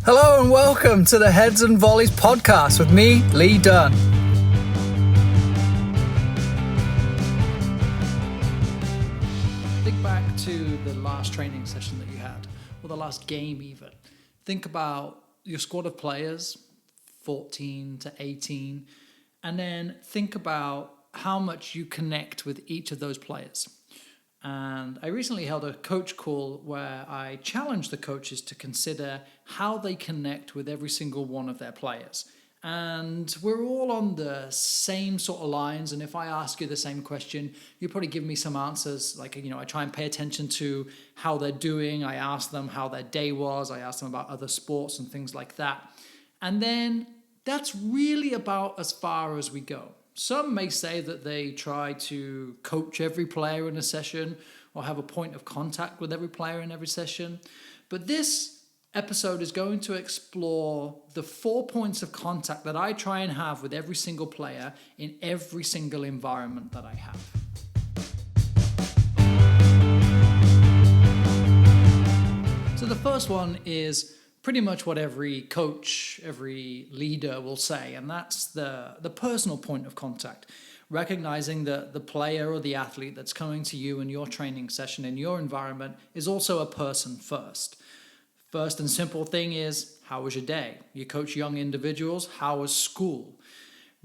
Hello and welcome to the Heads and Volleys podcast with me, Lee Dunn. Think back to the last training session that you had, or the last game even. Think about your squad of players, 14 to 18, and then think about how much you connect with each of those players. And I recently held a coach call where I challenged the coaches to consider how they connect with every single one of their players. And we're all on the same sort of lines. And if I ask you the same question, you probably give me some answers. Like, I try and pay attention to how they're doing. I ask them how their day was. I ask them about other sports and things like that. And then that's really about as far as we go. Some may say that they try to coach every player in a session or have a point of contact with every player in every session. But this episode is going to explore the 4 points of contact that I try and have with every single player in every single environment that I have. So the first one is pretty much what every coach, every leader will say, and that's the personal point of contact. Recognizing that the player or the athlete that's coming to you in your training session, in your environment, is also a person first. First and simple thing is, how was your day? You coach young individuals, how was school?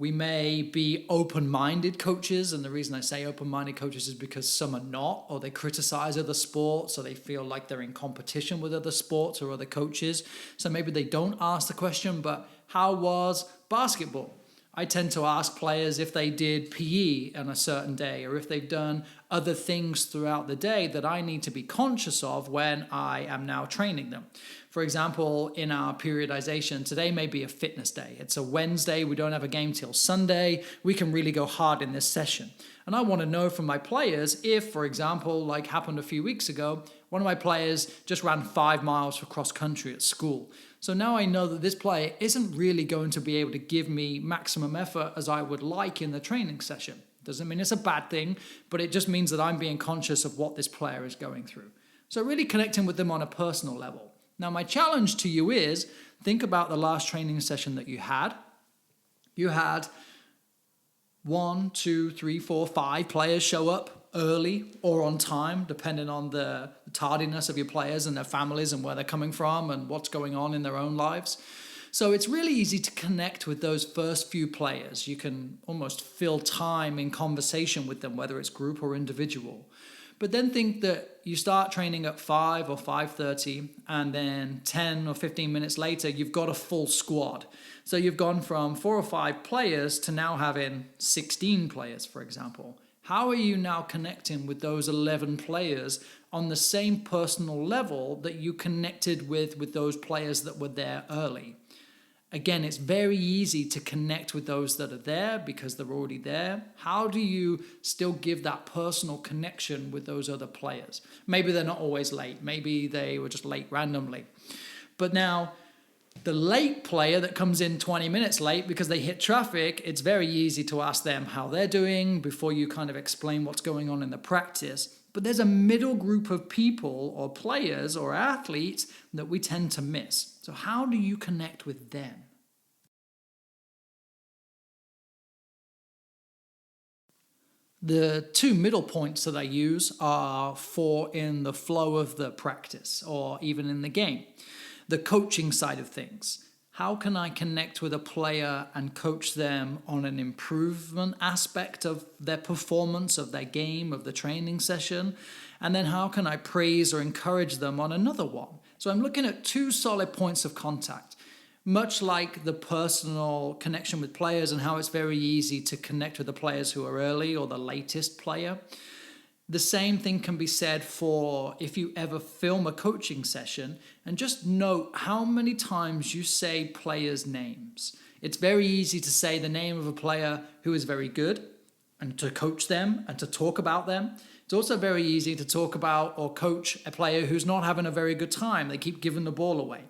We may be open-minded coaches, and the reason I say open-minded coaches is because some are not, or they criticize other sports, or they feel like they're in competition with other sports or other coaches. So maybe they don't ask the question, but how was basketball? I tend to ask players if they did PE on a certain day, or if they've done other things throughout the day that I need to be conscious of when I am now training them. For example, in our periodization, today may be a fitness day. It's a Wednesday. We don't have a game till Sunday. We can really go hard in this session. And I want to know from my players if, for example, like happened a few weeks ago, one of my players just ran 5 miles for cross country at school. So now I know that this player isn't really going to be able to give me maximum effort as I would like in the training session. Doesn't mean it's a bad thing, but it just means that I'm being conscious of what this player is going through. So really connecting with them on a personal level. Now, my challenge to you is, think about the last training session that you had. You had 1, 2, 3, 4, 5 players show up early or on time, depending on the tardiness of your players and their families and where they're coming from and what's going on in their own lives. So it's really easy to connect with those first few players. You can almost fill time in conversation with them, whether it's group or individual. But then think that you start training at 5 or 5:30, and then 10 or 15 minutes later, you've got a full squad. So you've gone from 4 or 5 players to now having 16 players, for example. How are you now connecting with those 11 players on the same personal level that you connected with those players that were there early? Again, it's very easy to connect with those that are there because they're already there. How do you still give that personal connection with those other players? Maybe they're not always late. Maybe they were just late randomly. But now, the late player that comes in 20 minutes late because they hit traffic, it's very easy to ask them how they're doing before you kind of explain what's going on in the practice. But there's a middle group of people or players or athletes that we tend to miss. So how do you connect with them? The 2 middle points that I use are for in the flow of the practice or even in the game. The coaching side of things. How can I connect with a player and coach them on an improvement aspect of their performance, of their game, of the training session? And then how can I praise or encourage them on another one? So I'm looking at 2 solid points of contact. Much like the personal connection with players and how it's very easy to connect with the players who are early or the latest player. The same thing can be said for if you ever film a coaching session and just note how many times you say players' names. It's very easy to say the name of a player who is very good and to coach them and to talk about them. It's also very easy to talk about or coach a player who's not having a very good time. They keep giving the ball away.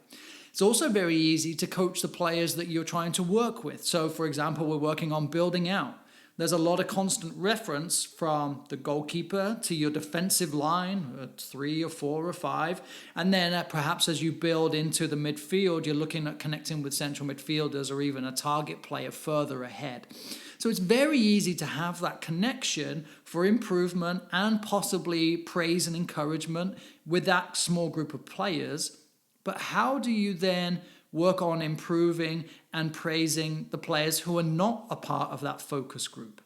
It's also very easy to coach the players that you're trying to work with. So, for example, we're working on building out. There's a lot of constant reference from the goalkeeper to your defensive line, 3 or 4 or 5. And then perhaps as you build into the midfield, you're looking at connecting with central midfielders or even a target player further ahead. So it's very easy to have that connection for improvement and possibly praise and encouragement with that small group of players. But how do you then work on improving and praising the players who are not a part of that focus group?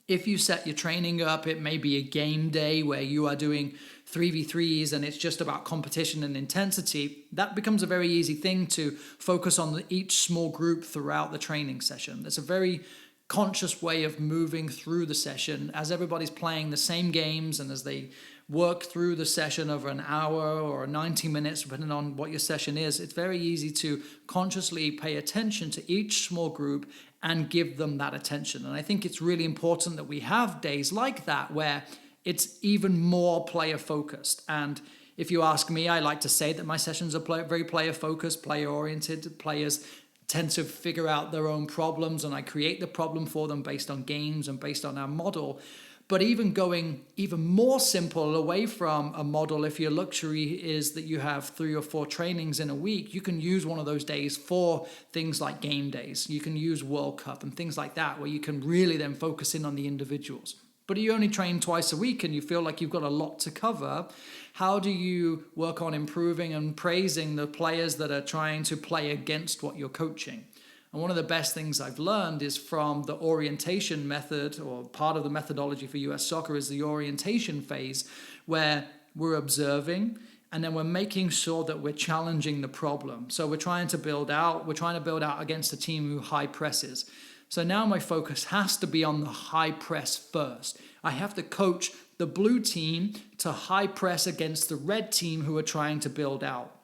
If you set your training up, it may be a game day where you are doing 3v3s and it's just about competition and intensity. That becomes a very easy thing to focus on each small group throughout the training session. There's a very conscious way of moving through the session as everybody's playing the same games, and as they work through the session over an hour or 90 minutes, depending on what your session is. It's very easy to consciously pay attention to each small group and give them that attention. And I think it's really important that we have days like that where it's even more player focused. And if you ask me, I like to say that my sessions are very player focused, player oriented. Players tend to figure out their own problems, and I create the problem for them based on games and based on our model. But even going even more simple away from a model, if your luxury is that you have 3 or 4 trainings in a week, you can use one of those days for things like game days. You can use World Cup and things like that, where you can really then focus in on the individuals. But you only train twice a week and you feel like you've got a lot to cover. How do you work on improving and praising the players that are trying to play against what you're coaching? And one of the best things I've learned is from the orientation method, or part of the methodology for US soccer is the orientation phase, where we're observing and then we're making sure that we're challenging the problem. So we're trying to build out against a team who high presses. So now my focus has to be on the high press first. I have to coach the blue team to high press against the red team who are trying to build out.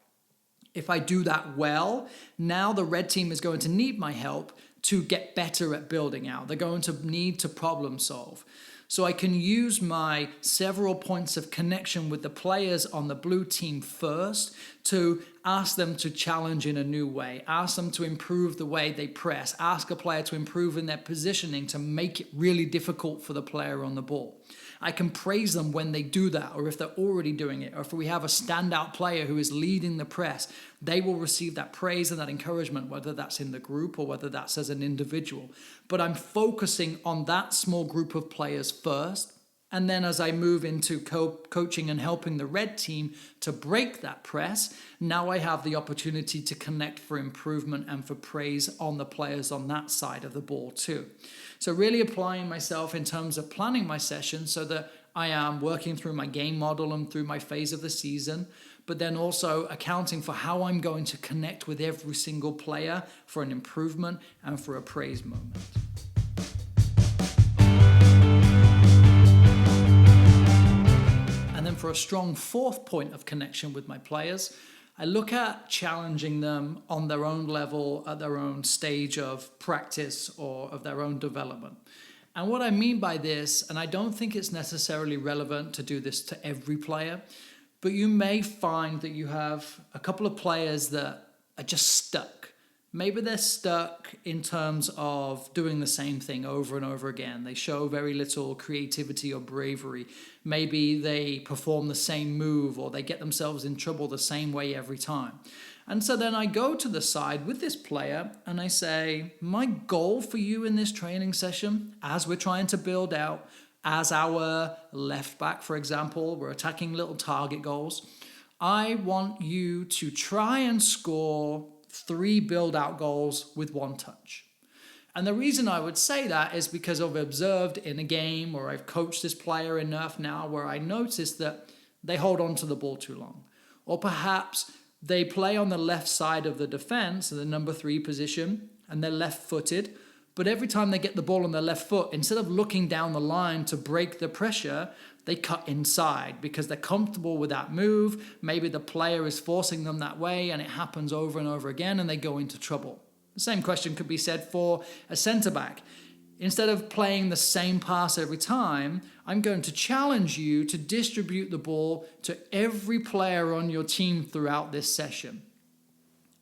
If I do that well, now the red team is going to need my help to get better at building out. They're going to need to problem solve. So I can use my several points of connection with the players on the blue team first to ask them to challenge in a new way, ask them to improve the way they press, ask a player to improve in their positioning to make it really difficult for the player on the ball. I can praise them when they do that, or if they're already doing it, or if we have a standout player who is leading the press, they will receive that praise and that encouragement, whether that's in the group or whether that's as an individual. But I'm focusing on that small group of players first, and then as I move into coaching and helping the red team to break that press, now I have the opportunity to connect for improvement and for praise on the players on that side of the ball too. So really applying myself in terms of planning my session so that I am working through my game model and through my phase of the season, but then also accounting for how I'm going to connect with every single player for an improvement and for a praise moment. And then for a strong fourth point of connection with my players, I look at challenging them on their own level, at their own stage of practice or of their own development. And what I mean by this, and I don't think it's necessarily relevant to do this to every player, but you may find that you have a couple of players that are just stuck. Maybe they're stuck in terms of doing the same thing over and over again. They show very little creativity or bravery. Maybe they perform the same move, or they get themselves in trouble the same way every time. And so then I go to the side with this player and I say, my goal for you in this training session, as we're trying to build out, as our left back, for example, we're attacking little target goals. I want you to try and score 3 build-out goals with 1 touch. And the reason I would say that is because I've observed in a game, or I've coached this player enough now where I notice that they hold on to the ball too long. Or perhaps they play on the left side of the defense, the number 3 position, and they're left-footed. But every time they get the ball on their left foot, instead of looking down the line to break the pressure, they cut inside because they're comfortable with that move. Maybe the player is forcing them that way, and it happens over and over again, and they go into trouble. The same question could be said for a centre-back. Instead of playing the same pass every time, I'm going to challenge you to distribute the ball to every player on your team throughout this session.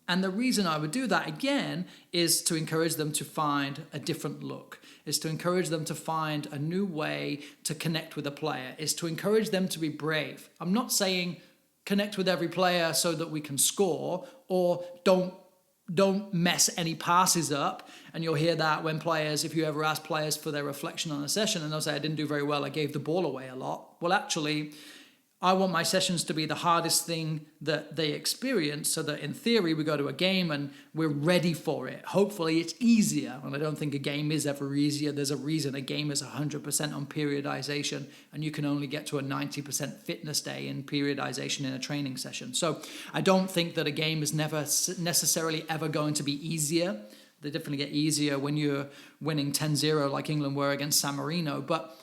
And the reason I would do that again is to encourage them to find a different look, is to encourage them to find a new way to connect with a player, is to encourage them to be brave. I'm not saying connect with every player so that we can score, or don't mess any passes up. And you'll hear that when players, if you ever ask players for their reflection on a session, and they'll say, I didn't do very well, I gave the ball away a lot. Well, actually, I want my sessions to be the hardest thing that they experience, so that in theory we go to a game and we're ready for it. Hopefully it's easier, and I don't think a game is ever easier. There's a reason a game is 100% on periodization, and you can only get to a 90% fitness day in periodization in a training session. So I don't think that a game is never necessarily ever going to be easier. They definitely get easier when you're winning 10-0 like England were against San Marino, but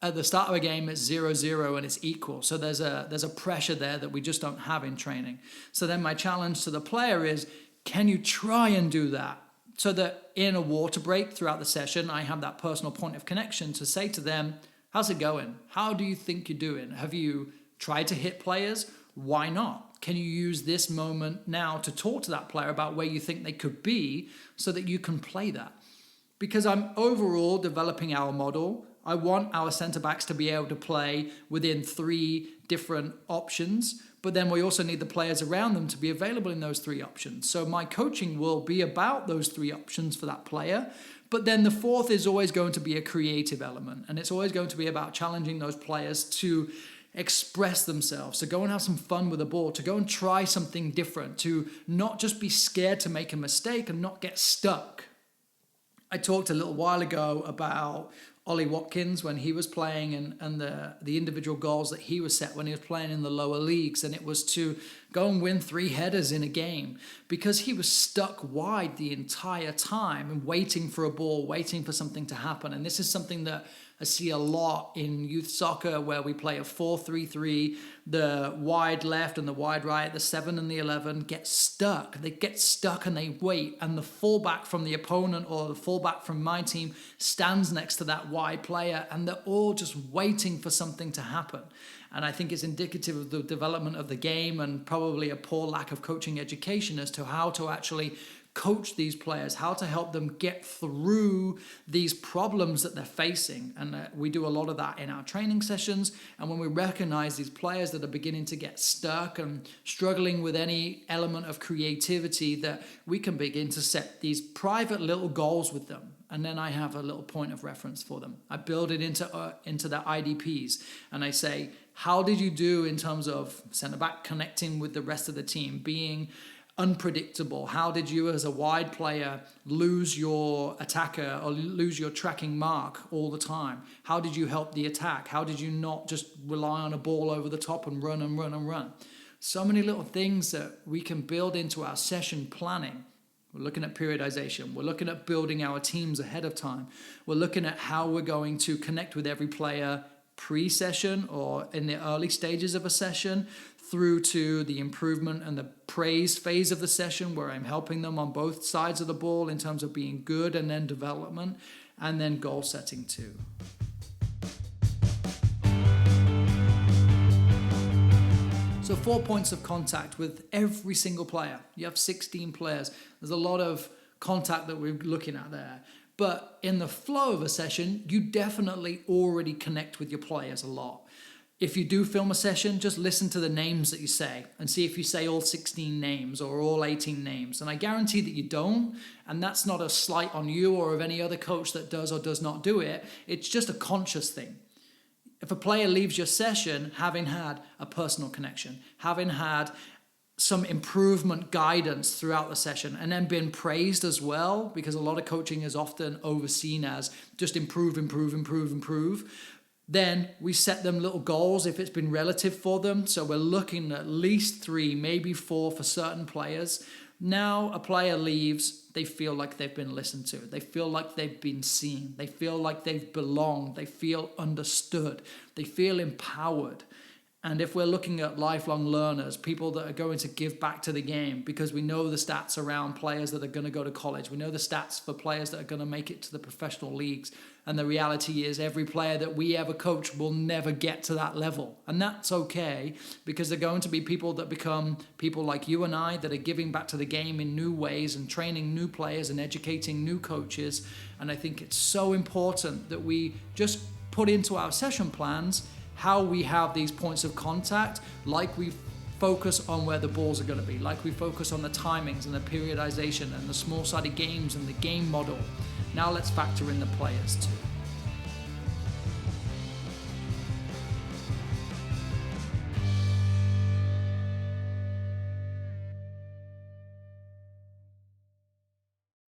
at the start of a game, it's 0-0 and it's equal. So there's a pressure there that we just don't have in training. So then my challenge to the player is, can you try and do that? So that in a water break throughout the session, I have that personal point of connection to say to them, how's it going? How do you think you're doing? Have you tried to hit players? Why not? Can you use this moment now to talk to that player about where you think they could be so that you can play that? Because I'm overall developing our model. I want our centre-backs to be able to play within 3 different options, but then we also need the players around them to be available in those 3 options. So my coaching will be about those 3 options for that player, but then the 4th is always going to be a creative element, and it's always going to be about challenging those players to express themselves, to go and have some fun with the ball, to go and try something different, to not just be scared to make a mistake and not get stuck. I talked a little while ago about Ollie Watkins when he was playing and the individual goals that he was set when he was playing in the lower leagues, and it was to go and win 3 headers in a game because he was stuck wide the entire time and waiting for a ball, waiting for something to happen. And this is something that I see a lot in youth soccer where we play a 4-3-3, the wide left and the wide right, the 7 and the 11 get stuck. They get stuck and they wait, and the fullback from the opponent or the fullback from my team stands next to that wide player, and they're all just waiting for something to happen. And I think it's indicative of the development of the game and probably a poor lack of coaching education as to how to actually coach these players, how to help them get through these problems that they're facing. And we do a lot of that in our training sessions. And when we recognize these players that are beginning to get stuck and struggling with any element of creativity, that we can begin to set these private little goals with them. And then I have a little point of reference for them. I build it into their IDPs. And I say, how did you do in terms of centre-back connecting with the rest of the team, being unpredictable? How did you as a wide player lose your attacker or lose your tracking mark all the time? How did you help the attack? How did you not just rely on a ball over the top and run and run and run? So many little things that we can build into our session planning. We're looking at periodization. We're looking at building our teams ahead of time. We're looking at how we're going to connect with every player pre-session or in the early stages of a session, through to the improvement and the praise phase of the session where I'm helping them on both sides of the ball in terms of being good, and then development, and then goal setting too. So 4 points of contact with every single player. You have 16 players. There's a lot of contact that we're looking at there. But in the flow of a session, you definitely already connect with your players a lot. If you do film a session, just listen to the names that you say and see if you say all 16 names or all 18 names. And I guarantee that you don't. And that's not a slight on you or of any other coach that does or does not do it. It's just a conscious thing. If a player leaves your session having had a personal connection, having had some improvement guidance throughout the session, and then been praised as well, because a lot of coaching is often overseen as just improve, then we set them little goals if it's been relative for them. So we're looking at least 3, maybe 4 for certain players. Now a player leaves, they feel like they've been listened to. They feel like they've been seen. They feel like they've belonged. They feel understood. They feel empowered. And if we're looking at lifelong learners, people that are going to give back to the game, because we know the stats around players that are going to go to college, we know the stats for players that are going to make it to the professional leagues, and the reality is every player that we ever coach will never get to that level. And that's okay, because they're going to be people that become people like you and I that are giving back to the game in new ways and training new players and educating new coaches. And I think it's so important that we just put into our session plans how we have these points of contact, like we focus on where the balls are going to be, like we focus on the timings and the periodization and the small-sided games and the game model. Now let's factor in the players too.